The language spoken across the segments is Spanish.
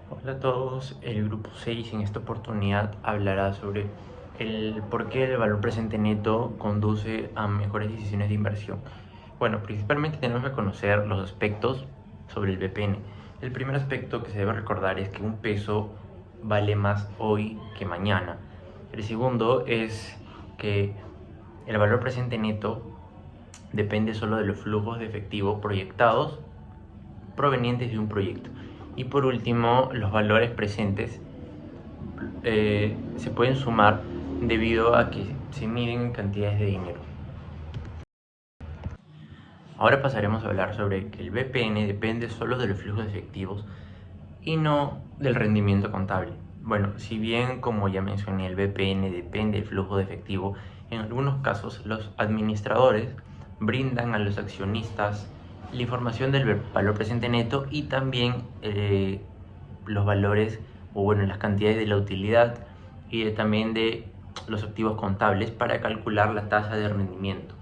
Hola a todos, el grupo 6 en esta oportunidad hablará sobre el por qué el valor presente neto conduce a mejores decisiones de inversión. Bueno, principalmente tenemos que conocer los aspectos sobre el BPN. El primer aspecto que se debe recordar es que un peso vale más hoy que mañana. El segundo es que el valor presente neto depende solo de los flujos de efectivo proyectados provenientes de un proyecto. Y por último, los valores presentes se pueden sumar debido a que se miden en cantidades de dinero. Ahora pasaremos a hablar sobre que el BPN depende solo de los flujos efectivos y no del rendimiento contable. Bueno, si bien como ya mencioné el BPN depende del flujo de efectivo, en algunos casos los administradores brindan a los accionistas la información del valor presente neto y también los valores o bueno las cantidades de la utilidad y también de los activos contables para calcular la tasa de rendimiento.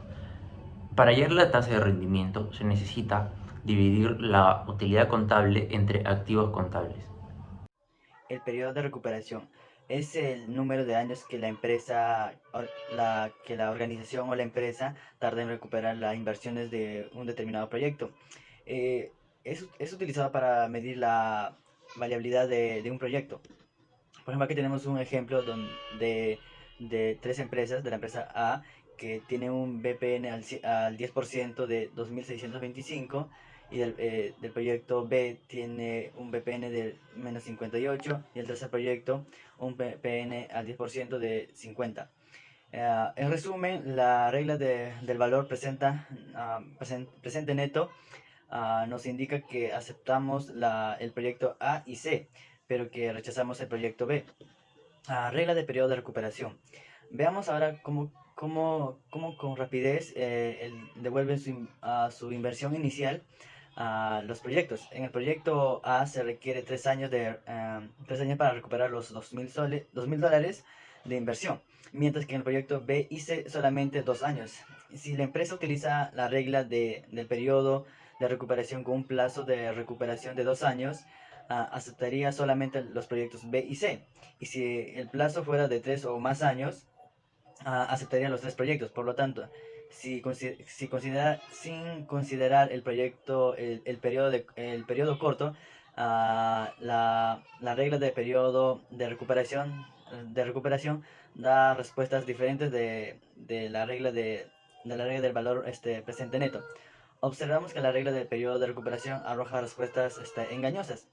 Para hallar la tasa de rendimiento se necesita dividir la utilidad contable entre activos contables. El periodo de recuperación es el número de años que la empresa, que la organización o la empresa tarda en recuperar las inversiones de un determinado proyecto. Eh, es utilizado para medir la variabilidad de un proyecto. Por ejemplo, aquí tenemos un ejemplo de tres empresas, de la empresa A, que tiene un BPN al 10% de 2.625 y del proyecto B tiene un BPN de menos 58 y el tercer proyecto un BPN al 10% de 50. En resumen, la regla del valor presente neto nos indica que aceptamos el proyecto A y C, pero que rechazamos el proyecto B. Regla de periodo de recuperación. Veamos ahora cómo con rapidez devuelven su inversión inicial a los proyectos. En el proyecto A se requiere 3 años, 3 años para recuperar los 2.000 dólares de inversión, mientras que en el proyecto B y C solamente 2 años. Si la empresa utiliza la regla del periodo de recuperación con un plazo de recuperación de 2 años, aceptaría solamente los proyectos B y C. Y si el plazo fuera de 3 o más años, aceptaría los tres proyectos. Por lo tanto, sin considerar el proyecto, el periodo corto, la regla de periodo de recuperación da respuestas diferentes de la regla del valor presente neto. Observamos que la regla del periodo de recuperación arroja respuestas engañosas.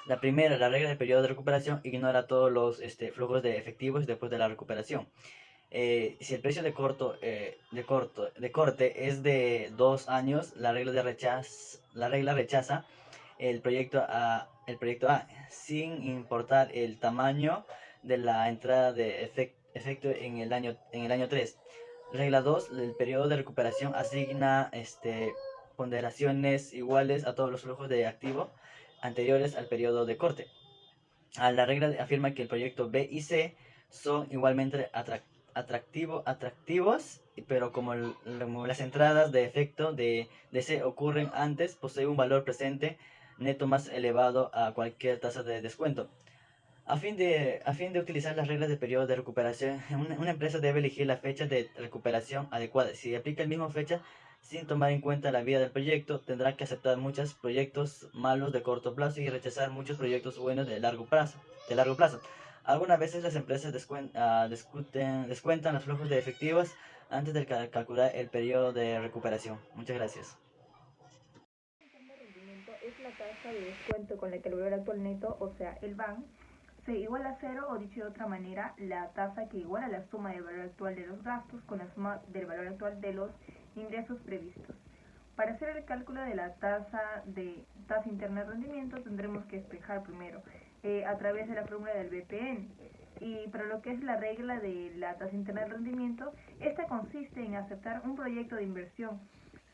La primera, la regla del periodo de recuperación, ignora todos los flujos de efectivos después de la recuperación. Si el precio de corte es de 2 años, la regla rechaza el proyecto A, sin importar el tamaño de la entrada de efecto en el año 3. Regla 2, el periodo de recuperación asigna ponderaciones iguales a todos los flujos de activo anteriores al periodo de corte. La regla afirma que el proyecto B y C son igualmente atractivos, pero como las entradas de efecto de C ocurren antes, posee un valor presente neto más elevado a cualquier tasa de descuento. A fin de utilizar las reglas de periodo de recuperación, una empresa debe elegir la fecha de recuperación adecuada. Si aplica la misma fecha sin tomar en cuenta la vida del proyecto, tendrá que aceptar muchos proyectos malos de corto plazo y rechazar muchos proyectos buenos de largo plazo. Algunas veces las empresas descuentan los flujos de efectivos antes de calcular el periodo de recuperación. Muchas gracias. De rendimiento es la tasa de descuento con la que el valor actual neto, o sea, el BAN, se iguala a cero, o dicho de otra manera, la tasa que iguala la suma del valor actual de los gastos con la suma del valor actual de los ingresos previstos. Para hacer el cálculo de la tasa interna de rendimiento tendremos que despejar primero a través de la fórmula del BPN. Y para lo que es la regla de la tasa interna de rendimiento, esta consiste en aceptar un proyecto de inversión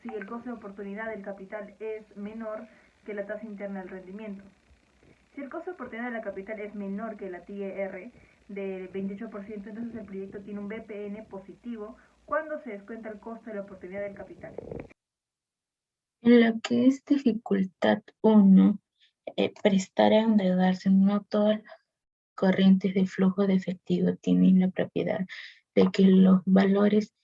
si el costo de oportunidad del capital es menor que la tasa interna del rendimiento. Si el costo de oportunidad de la capital es menor que la TIR del 28%, entonces el proyecto tiene un BPN positivo cuando se descuenta el costo de la oportunidad del capital. En lo que es dificultad 1, prestar a endeudarse. No todas las corrientes de flujo de efectivo tienen la propiedad de que los valores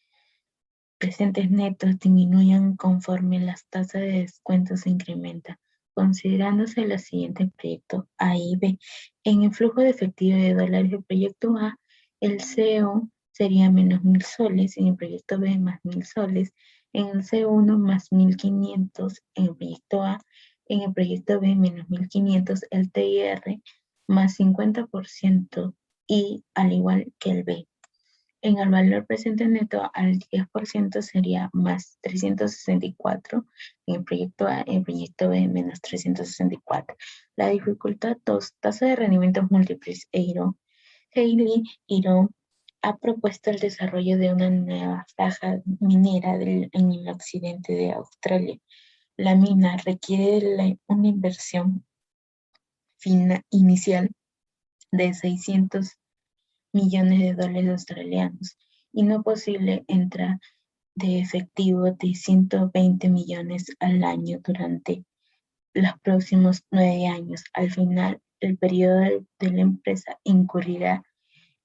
presentes netos disminuyan conforme las tasas de descuento se incrementan, considerándose los siguientes proyectos A y B. En el flujo de efectivo de dólares del proyecto A, el CO sería menos 1.000 soles, en el proyecto B más 1.000 soles, en el C1 más 1.500, en el proyecto A, en el proyecto B menos 1.500, el TIR más 50% y al igual que el B. En el valor presente neto al 10% sería más 364 en el proyecto A, en el proyecto B menos 364. La dificultad 2, tasa de rendimientos múltiples. Hayley Irón ha propuesto el desarrollo de una nueva franja minera en el occidente de Australia. La mina requiere una inversión inicial de 600 millones de dólares australianos y no posible entrada de efectivo de 120 millones al año durante los próximos 9 años. Al final, el periodo de la empresa incurrirá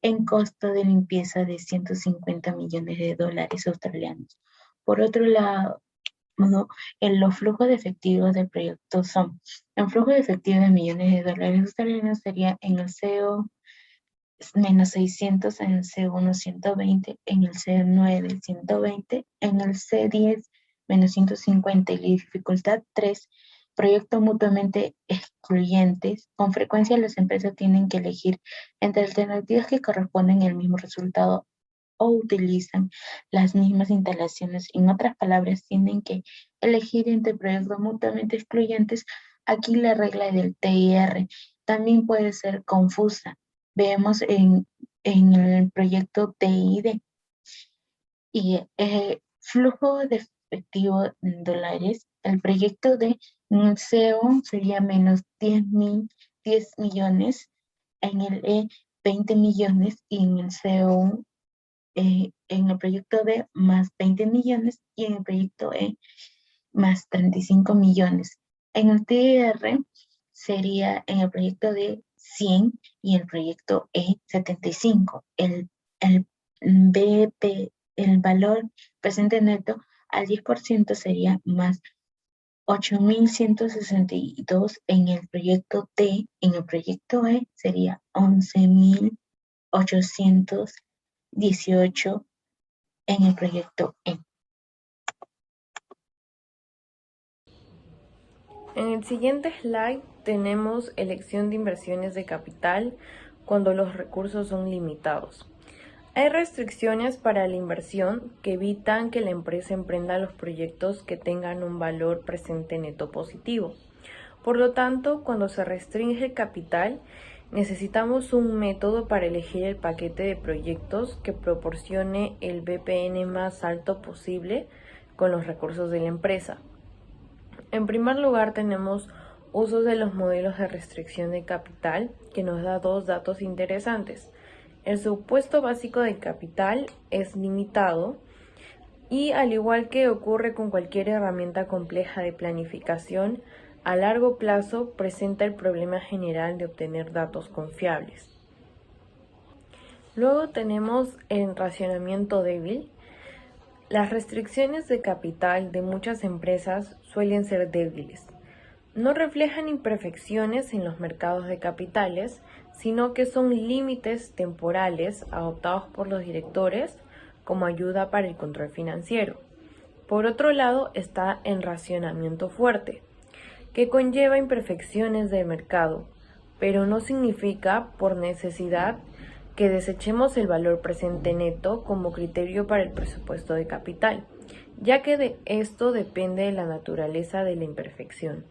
en costo de limpieza de 150 millones de dólares australianos. Por otro lado, los flujos de efectivo del proyecto son: el flujo de efectivo de millones de dólares australianos sería en el CO menos 600, en el C1 120, en el C9 120, en el C10 menos 150 y la dificultad 3, proyectos mutuamente excluyentes. Con frecuencia las empresas tienen que elegir entre alternativas que corresponden al mismo resultado o utilizan las mismas instalaciones. En otras palabras, tienen que elegir entre proyectos mutuamente excluyentes. Aquí la regla del TIR también puede ser confusa. Vemos en el proyecto TID y flujo de efectivo en dólares. El proyecto de CEO sería menos 10 millones, en el E 20 millones y en el CO en el proyecto D más 20 millones y en el proyecto E más 35 millones. En el TR sería en el proyecto D 100 y el proyecto E 75. El BP, el valor presente neto al 10% sería más 8.162 en el proyecto T, en el proyecto E sería 11.818 en el proyecto E. En el siguiente slide tenemos elección de inversiones de capital cuando los recursos son limitados. Hay restricciones para la inversión que evitan que la empresa emprenda los proyectos que tengan un valor presente neto positivo. Por lo tanto, cuando se restringe el capital, necesitamos un método para elegir el paquete de proyectos que proporcione el BPN más alto posible con los recursos de la empresa. En primer lugar, tenemos usos de los modelos de restricción de capital, que nos da dos datos interesantes. El supuesto básico de capital es limitado y, al igual que ocurre con cualquier herramienta compleja de planificación, a largo plazo presenta el problema general de obtener datos confiables. Luego tenemos el racionamiento débil. Las restricciones de capital de muchas empresas suelen ser débiles. No reflejan imperfecciones en los mercados de capitales, sino que son límites temporales adoptados por los directores como ayuda para el control financiero. Por otro lado está el racionamiento fuerte, que conlleva imperfecciones del mercado, pero no significa por necesidad que desechemos el valor presente neto como criterio para el presupuesto de capital, ya que de esto depende de la naturaleza de la imperfección.